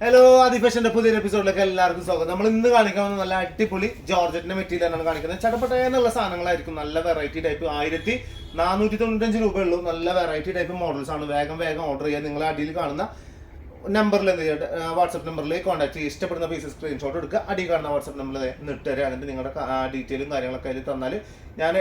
Hello ആദിഫാഷന്റെ പുതിയൊരു എപ്പിസോഡിലേക്ക് എല്ലാവർക്കും സ്വാഗതം. നമ്മൾ ഇന്ന് കാണിക്കാൻ നല്ല അടിപൊളി ജോർജറ്റിന്റെ മെറ്റീരിയൽ ആണ് കാണിക്കുന്നത്. ചടപട്ട എന്നുള്ള സാധനങ്ങളായിരിക്കും. നല്ല വെറൈറ്റി ടൈപ്പ് 1495 രൂപയുള്ളൂ. നല്ല വെറൈറ്റി ടൈപ്പ് മോഡൽസ് ആണ്. വേഗം ഓർഡർ ചെയ്യുക. നിങ്ങൾ അടിയിൽ കാണുന്ന നമ്പറിൽ എന്ത് ചെയ്യുക, വാട്സപ്പ് നമ്പറിൽ കോൺടാക്ട് ചെയ്യുക. ഇഷ്ടപ്പെടുന്ന പീസ് സ്ക്രീൻഷോട്ട് എടുക്കുക. അടി കാണുന്ന വാട്സപ്പ് നമ്പറിൽ ഇട്ടുതരാം. എന്നിട്ട് നിങ്ങളുടെ ഡീറ്റെയിലും കാര്യങ്ങളൊക്കെ അതിൽ തന്നാൽ ഞാൻ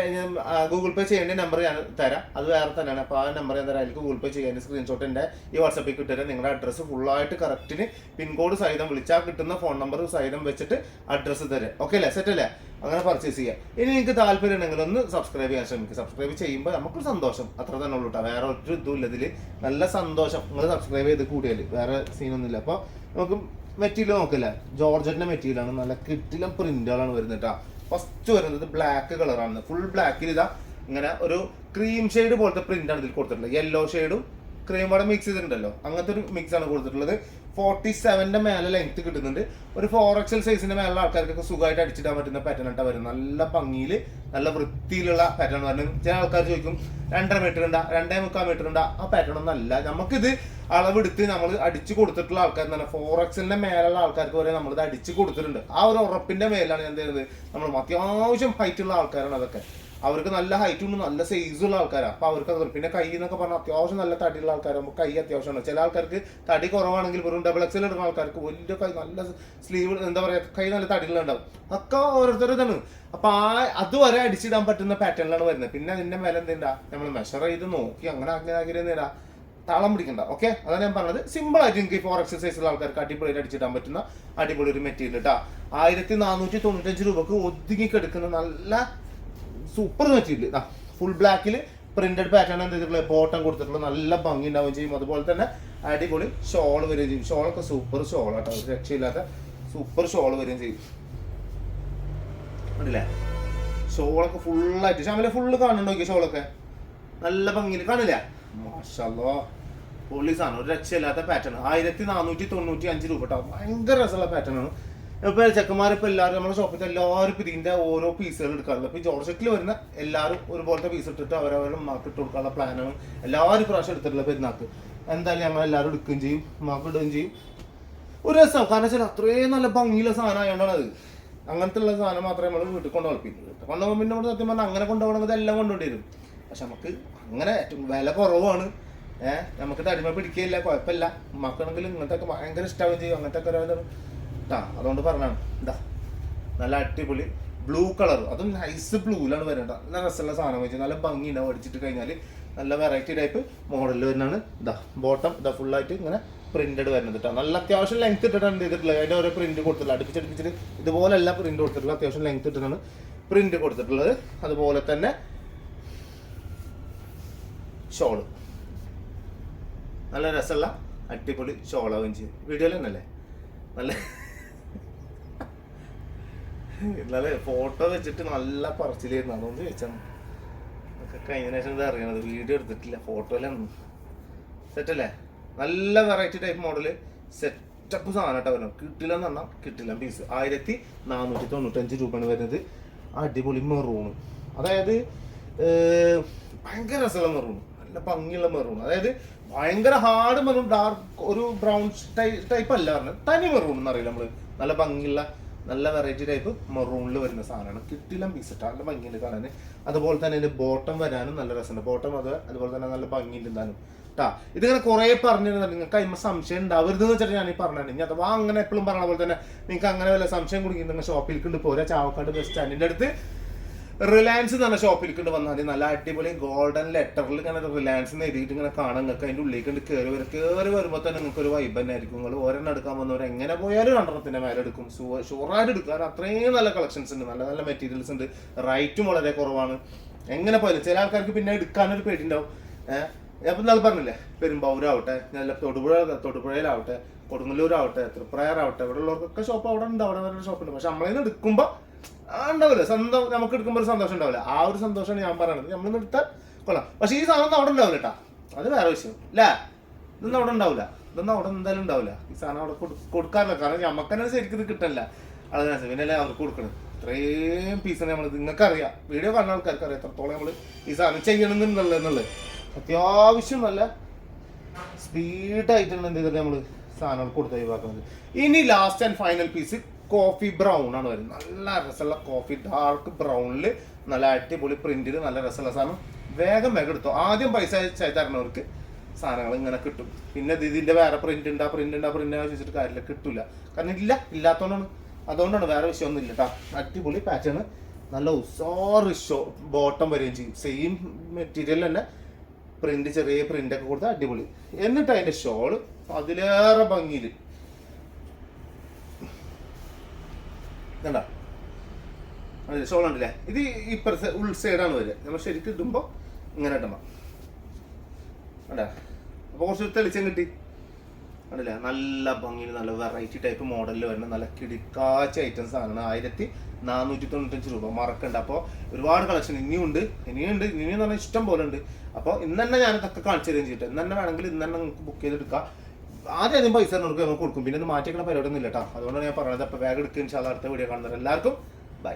ഗൂഗിൾ പേ ചെയ്യേണ്ട നമ്പർ ഞാൻ തരാം. അത് വേറെ തന്നെയാണ്. അപ്പോൾ ആ നമ്പർ ഞാൻ തരാം. അതിൽ ഗൂഗിൾ പേ ചെയ്യാൻ സ്ക്രീൻഷോട്ട് എൻ്റെ ഈ വാട്സപ്പിൽ കിട്ടുതരാം. നിങ്ങളുടെ അഡ്രസ്സ് ഫുള്ളായിട്ട് കറക്റ്റിന് പിൻകോഡ് സഹിതം വിളിച്ചാൽ കിട്ടുന്ന ഫോൺ നമ്പർ സഹിതം വെച്ചിട്ട് അഡ്രസ്സ് തരാം. ഓക്കെ അല്ലേ? സെറ്റ് അല്ലേ? അങ്ങനെ പർച്ചേസ് ചെയ്യാം. ഇനി നിങ്ങൾക്ക് താല്പര്യം ഉണ്ടെങ്കിൽ ഒന്ന് സബ്സ്ക്രൈബ് ചെയ്യാൻ ശ്രമിക്കുക. സബ്സ്ക്രൈബ് ചെയ്യുമ്പോൾ നമുക്കൊരു സന്തോഷം, അത്ര തന്നെ ഉള്ളൂ കേട്ടോ. വേറെ ഒരു ഇതും ഇല്ല ഇതിൽ. നല്ല സന്തോഷം നിങ്ങൾ സബ്സ്ക്രൈബ് ചെയ്ത് കൂടിയാൽ. വേറെ സീനൊന്നുമില്ല. അപ്പോൾ നമുക്ക് മെറ്റീരിയൽ നോക്കില്ല. ജോർജറ്റിൻ്റെ മെറ്റീരിയലാണ്. നല്ല കിട്ടിലും പ്രിന്റുകളാണ് വരുന്നത് കേട്ടോ. ഫസ്റ്റ് വരുന്നത് ബ്ലാക്ക് കളറാണ്. ഫുൾ ബ്ലാക്കിൽ ഇതാ ഇങ്ങനെ ഒരു ക്രീം ഷെയ്ഡ് പോലത്തെ പ്രിന്റാണ് ഇതിൽ കൊടുത്തിട്ടുള്ളത്. യെല്ലോ ഷെയ്ഡും ക്രീം പാടെ മിക്സ് ചെയ്തിട്ടുണ്ടല്ലോ, അങ്ങനത്തെ ഒരു മിക്സ് ആണ് കൊടുത്തിട്ടുള്ളത്. 47 മേലെ ലെങ്ത് കിട്ടുന്നുണ്ട്. ഒരു 4XL സൈസിന്റെ മേലുള്ള ആൾക്കാർക്കൊക്കെ സുഖമായിട്ട് അടിച്ചിടാൻ പറ്റുന്ന പാറ്റേൺ ആയിട്ടാണ് വരുന്നത്. നല്ല ഭംഗിയിൽ നല്ല വൃത്തിയിലുള്ള പാറ്റേൺ വരുന്നത്. ചില ആൾക്കാർ ചോദിക്കും 2.5 മീറ്റർ ഉണ്ടാ, 2.25 മീറ്റർ ഉണ്ടാ. ആ പാറ്റേൺ ഒന്നും അല്ല. നമുക്കിത് അളവെടുത്ത് നമ്മൾ അടിച്ചു കൊടുത്തിട്ടുള്ള ആൾക്കാർ തന്നെ 4XL മേലുള്ള ആൾക്കാർക്ക് വരെ നമ്മളിത് അടിച്ചു കൊടുത്തിട്ടുണ്ട്. ആ ഒരു ഉറപ്പിന്റെ മേലാണ് ഞാൻ ചെയ്യുന്നത്. നമ്മൾ അത്യാവശ്യം ഹൈറ്റ് ഉള്ള ആൾക്കാരാണ് അതൊക്കെ. അവർക്ക് നല്ല ഹൈറ്റ് ഉണ്ട്, നല്ല സൈസുള്ള ആൾക്കാരാണ്. അപ്പോൾ അവർക്ക് അത് പിന്നെ കൈ എന്നൊക്കെ പറഞ്ഞാൽ അത്യാവശ്യം നല്ല തടിയുള്ള ആൾക്കാരാകുമ്പോൾ കൈ അത്യാവശ്യമാണ്. ചില ആൾക്കാർക്ക് തടി കുറവാണെങ്കിൽ വെറും XXL ഇടുന്ന ആൾക്കാർക്ക് വലിയ കൈ, നല്ല സ്ലീവ്, എന്താ പറയുക, കൈ നല്ല തടികളുണ്ടാവും. ഒക്കെ ഓരോരുത്തരുതാണ്. അപ്പോൾ അതുവരെ അടിച്ചിടാൻ പറ്റുന്ന പാറ്റേണിലാണ് വരുന്നത്. പിന്നെ അതിൻ്റെ മേലെ എന്തിണ്ടാ നമ്മൾ മെഷർ ചെയ്ത് നോക്കി അങ്ങനെ ആഗ്രഹിക്കുന്നില്ല, താളം പിടിക്കണ്ട. ഓക്കെ, അതാണ് ഞാൻ പറഞ്ഞത്. സിമ്പിൾ ആയിട്ട് എനിക്ക് 4XL സൈസുള്ള ആൾക്കാർക്ക് അടിപൊളിയായിട്ട് അടിച്ചിടാൻ പറ്റുന്ന അടിപൊളി ഒരു മെറ്റീരിയൽ കേട്ടോ. 1495 രൂപക്ക് ഒതുങ്ങിക്കെടുക്കുന്ന നല്ല സൂപ്പർ മെറ്റീരിയൽ. ഫുൾ ബ്ലാക്കിൽ പ്രിന്റഡ് പാറ്റേൺ എന്ത് ചെയ്തിട്ടുള്ളത്, ബോട്ടം കൊടുത്തിട്ടുള്ള നല്ല ഭംഗി ഉണ്ടാവുകയും ചെയ്യും. അതുപോലെ തന്നെ അടിപൊളി ഷോൾ വരികയും ചെയ്യും. ഷോളൊക്കെ സൂപ്പർ ഷോളാട്ടോ, ഒരു രക്ഷയില്ലാത്ത സൂപ്പർ ഷോൾ വരികയും ചെയ്യും. കണ്ടില്ലേ? ഷോളൊക്കെ ഫുള്ളായിട്ട് ഷാമിലെ ഫുള്ള് കാണുന്നുണ്ടോ? നോക്കിയ ഷോളൊക്കെ നല്ല ഭംഗിയിൽ കാണില്ല. മാഷാല്ലാ, പൊളി സാധനം, ഒരു രക്ഷയില്ലാത്ത പാറ്റേൺ. 1495 രൂപ കേട്ടോ. ഭയങ്കര രസമുള്ള പാറ്റേൺ ആണ്. ഇപ്പോൾ ചെക്കന്മാരിപ്പോൾ എല്ലാവരും നമ്മുടെ ഷോപ്പിൽ എല്ലാവരും ഇപ്പോൾ ഇതിൻ്റെ ഓരോ പീസുകൾ എടുക്കാറുള്ളത്. ഇപ്പോൾ ഈ ജോർജറ്റിൽ വരുന്ന എല്ലാവരും ഒരുപോലത്തെ പീസ് ഇട്ടിട്ട് അവരവരുടെ മാർക്ക് ഇട്ട് കൊടുക്കാനുള്ള പ്ലാനാണ് എല്ലാവരും പ്രാവശ്യം എടുത്തിട്ടുള്ള പെരുന്നാൾക്ക്. എന്തായാലും ഞങ്ങൾ എല്ലാവരും എടുക്കുകയും ചെയ്യും, മാർക്ക് ഇടുകയും ചെയ്യും. ഒരു രസം, കാരണം വെച്ചാൽ അത്രയും നല്ല ഭംഗിയുള്ള സാധനം ആയതുകൊണ്ടാണ് അത്. അങ്ങനത്തെ ഉള്ള സാധനം മാത്രമേ നമ്മൾ വീട്ടിൽ കൊണ്ടുപോകുന്നത്. കൊണ്ടുപോകുമ്പോൾ പിന്നെ ഇവിടെ സത്യം പറഞ്ഞാൽ അങ്ങനെ കൊണ്ടുപോകണമെങ്കിൽ എല്ലാം കൊണ്ടുപോയി വരും. പക്ഷെ നമുക്ക് അങ്ങനെ ഏറ്റവും വില കുറവാണ്. നമുക്ക് തടിമ പിടിക്കുകയില്ല, കുഴപ്പമില്ല. മക്കളെങ്കിൽ ഇങ്ങനത്തെ ഒക്കെ ഭയങ്കര ഇഷ്ടമാവുകയും ചെയ്യും. അങ്ങനത്തെ ഒക്കെ ഓരോ അതുകൊണ്ട് പറഞ്ഞാണ്. എന്താ നല്ല അടിപൊളി ബ്ലൂ കളർ, അതും നൈസ് ബ്ലൂവിലാണ് വരേണ്ടത്. നല്ല രസമുള്ള സാധനം വെച്ചാൽ നല്ല ഭംഗി ഉണ്ടാവും. അടിച്ചിട്ട് കഴിഞ്ഞാൽ നല്ല വെറൈറ്റി ടൈപ്പ് മോഡലിൽ വരുന്നതാണ്. ഇതാ ബോട്ടം ഇതാ ഫുള്ളായിട്ട് ഇങ്ങനെ പ്രിന്റഡ് വരുന്നത് കേട്ടോ. നല്ല അത്യാവശ്യം ലെങ്ത് ഇട്ടിട്ടാണ് ചെയ്തിട്ടുള്ളത്. അതിൻ്റെ ഓരോ പ്രിന്റ് കൊടുത്തിട്ടുള്ളത്. അടുപ്പിച്ചടുപ്പിച്ചിട്ട് ഇതുപോലെല്ലാം പ്രിന്റ് കൊടുത്തിട്ടുള്ളത്. അത്യാവശ്യം ലെങ്ത് ഇട്ടിട്ടാണ് പ്രിന്റ് കൊടുത്തിട്ടുള്ളത്. അതുപോലെ തന്നെ ഷോള് നല്ല രസമുള്ള അടിപൊളി ഷോളാവുകയും ചെയ്യും. വീഡിയോയിൽ തന്നെയല്ലേ നല്ല നല്ല ഫോട്ടോ വെച്ചിട്ട് നല്ല പറച്ചിലായിരുന്നു. അതുകൊണ്ട് ചോദിച്ചാൽ ഒക്കെ കഴിഞ്ഞ ശേഷം ഇത് അറിയണത്. വീഡിയോ എടുത്തിട്ടില്ല, ഫോട്ടോയിലാണ്. സെറ്റല്ലേ? നല്ല വെറൈറ്റി ടൈപ്പ് മോഡല്, സെറ്റപ്പ് സാധനം കേട്ടോ വരുന്നത്. കിട്ടില്ലെന്ന് പറഞ്ഞാൽ കിട്ടില്ല പീസ്. 1495 രൂപയാണ് വരുന്നത്. അടിപൊളി മെറൂണ്, അതായത് ഭയങ്കര രസമുള്ള മെറൂണ്, നല്ല ഭംഗിയുള്ള മെറൂൺ. അതായത് ഭയങ്കര ഹാർഡ് മെറൂൺ, ഡാർക്ക് ഒരു ബ്രൗൺ ടൈപ്പ് അല്ല പറഞ്ഞത്, തനി മെറൂൺ എന്നറിയില്ല നമ്മൾ. നല്ല ഭംഗിയുള്ള നല്ല വെറൈറ്റി ടൈപ്പ് മെറൂണിൽ വരുന്ന സാധനമാണ്. കിട്ടില്ല പീസ് ഇട്ടാ നല്ല ഭംഗിയുണ്ട് കാണാൻ. അതുപോലെ തന്നെ അതിൻ്റെ ബോട്ടം വരാനും നല്ല രസമുണ്ട്. ബോട്ടം അതുപോലെ തന്നെ നല്ല ഭംഗിയുണ്ട് എന്തായാലും കേട്ടാ. ഇതിങ്ങനെ കുറേ പറഞ്ഞിരുന്നു. നിങ്ങൾക്ക് അതിന് സംശയം ഉണ്ടാവരുതെന്ന് വെച്ചിട്ട് ഞാൻ ഈ പറഞ്ഞത്. ഇനി അഥവാ അങ്ങനെ എപ്പോഴും പറഞ്ഞ പോലെ തന്നെ നിങ്ങൾക്ക് അങ്ങനെ വല്ല സംശയം കുടുങ്ങി നിങ്ങൾ ഷോപ്പിൽ കൊണ്ട് പോരാ. ചാവക്കാട് ബസ് സ്റ്റാൻഡിൻ്റെ അടുത്ത് റിലയൻസ് എന്ന് പറഞ്ഞ ഷോപ്പിൽ കൊണ്ട് വന്നാൽ നല്ല അടിപൊളി ഗോൾഡൻ ലെറ്ററിൽ ഇങ്ങനെ റിലയൻസ് എന്ന് എഴുതിയിട്ട് ഇങ്ങനെ കാണാൻ. നിങ്ങൾക്ക് അതിൻ്റെ ഉള്ളിലേക്ക് കൊണ്ട് കയറി വരുമ്പോൾ തന്നെ നിങ്ങൾക്ക് ഒരു വൈബ് തന്നെ ആയിരിക്കും. നിങ്ങൾ ഒരെണ്ണം എടുക്കാൻ വന്നവർ എങ്ങനെ പോയാലും 2 മേലെ എടുക്കും. ഷുവറായിട്ട് എടുക്കും. കാരണം അത്രയും നല്ല കളക്ഷൻസ് ഉണ്ട്, നല്ല നല്ല മെറ്റീരിയൽസ് ഉണ്ട്. റേറ്റും വളരെ കുറവാണ്. എങ്ങനെ പോയാലും ചില ആൾക്കാർക്ക് പിന്നെ എടുക്കാനൊരു പേടി ഉണ്ടാവും. ഞാൻ നാളെ പറഞ്ഞില്ലേ, പെരുമ്പാവൂരാവട്ടെ, നല്ല തൊടുപുഴയിലാവട്ടെ, കൊടുങ്ങല്ലൂരാവട്ടെ, തൃപ്രയാറാവട്ടെ, ഇവിടെ ഉള്ളവർക്കൊക്കെ ഷോപ്പ് അവിടെ ഉണ്ട്. അവിടെ വരെ ഷോപ്പുണ്ട്. പക്ഷെ നമ്മളിൽ നിന്ന് എടുക്കുമ്പോൾ ഉണ്ടാവില്ല, സ്വന്തം നമുക്ക് എടുക്കുമ്പോൾ ഒരു സന്തോഷം ഉണ്ടാവില്ല. ആ ഒരു സന്തോഷമാണ് ഞാൻ പറയണത്. നമ്മളിന്ന് എടുത്താൽ കൊള്ളാം. പക്ഷെ ഈ സാധനം അവിടെ ഉണ്ടാവില്ല കേട്ടാ, അത് വേറെ വിഷയം അല്ലേ. ഇതൊന്നും അവിടെ ഉണ്ടാവില്ല, ഇതൊന്നും അവിടെ എന്തായാലും ഉണ്ടാവില്ല. ഈ സാധനം അവിടെ കൊടുക്കാറില്ല. കാരണം നമുക്ക് തന്നെ ശരിക്കും ഇത് കിട്ടില്ല. അതിനകത്ത് പിന്നല്ലേ അവർക്ക് കൊടുക്കണം. ഇത്രയും പീസാണ് നമ്മൾ, നിങ്ങൾക്കറിയാം, വീഡിയോ കാണുന്ന ആൾക്കാർക്ക് അറിയാം എത്രത്തോളം നമ്മൾ ഈ സാധനം ചെയ്യണമെന്നുള്ളത്. അത്യാവശ്യം നല്ല സ്പീഡായിട്ടാണ് എന്ത് ചെയ്തിട്ട് നമ്മൾ സാധനങ്ങൾ കൊടുത്ത് ഒഴിവാക്കുന്നത്. ഇനി last and final piece coffee brown ആണ് വരുന്നത്. നല്ല രസമുള്ള കോഫി ഡാർക്ക് ബ്രൗണിൽ നല്ല അടിപൊളി പ്രിന്റിൽ നല്ല രസമുള്ള സാധനം. വേഗം എടുത്തോ. ആദ്യം പൈസ അയച്ചാൽ തരണവർക്ക് സാധനങ്ങൾ ഇങ്ങനെ കിട്ടും. പിന്നെ ഇതിന്റെ വേറെ പ്രിന്റ് ഉണ്ട്, പ്രിന്റ് വെച്ചിട്ട് കാര്യമില്ല, കിട്ടൂല. കാരണം ഇല്ലാത്തതുകൊണ്ടാണ്. അതുകൊണ്ടാണ്, വേറെ വിഷയമൊന്നും ഇല്ല കേട്ടോ. അടിപൊളി പാറ്റേൺ, നല്ല ഉസാറ് ബോട്ടം വരികയും ചെയ്യും. സെയിം മെറ്റീരിയൽ തന്നെ പ്രിന്റ്, ചെറിയ പ്രിന്റ് ഒക്കെ കൊടുത്ത് അടിപൊളി. എന്നിട്ട് അതിന്റെ ഷോള് അതിലേറെ ഭംഗിയിൽ കണ്ടാ ഷോൾ ഉണ്ടല്ലേ. ഇത് ഇപ്പുറത്തെ ഉൾ സൈഡാണ് വരിക. നമ്മൾ ശരിക്കും ഇടുമ്പോൾ ഇങ്ങനെ ഇടണം കണ്ടാ. അപ്പോൾ കുറച്ച് തെളിച്ചം കിട്ടി കണ്ടില്ലേ. നല്ല ഭംഗിയിൽ നല്ല വെറൈറ്റി ടൈപ്പ് മോഡലിൽ വരുന്ന നല്ല കിടിക്കാച്ച ഐറ്റംസ് ആണ്. 1495 രൂപ മറക്കണ്ട. അപ്പോൾ ഒരുപാട് കളക്ഷൻ ഇനിയുണ്ട് എന്ന് പറഞ്ഞാൽ ഇഷ്ടം പോലെ ഉണ്ട്. അപ്പോൾ ഇന്ന് തന്നെ ഞാനിതൊക്കെ കാണിച്ചു തരുകയും ചെയ്തിട്ട് ഇന്ന് തന്നെ വേണമെങ്കിൽ ഇന്ന് തന്നെ നിങ്ങൾക്ക് ബുക്ക് ചെയ്തെടുക്കാം. ആദ്യം പൈസ നമുക്ക് കൊടുക്കും. പിന്നെ ഇത് മാറ്റിക്കുന്ന പരിപാടി ഒന്നും ഇല്ല കേട്ടോ. അതുകൊണ്ടാണ് ഞാൻ പറയുന്നത്. അപ്പോൾ വേഗം എടുക്കുക. ഇൻഷാ അല്ലാഹ് അടുത്ത വീഡിയോ കാണുന്നത്. എല്ലാവർക്കും ബൈ.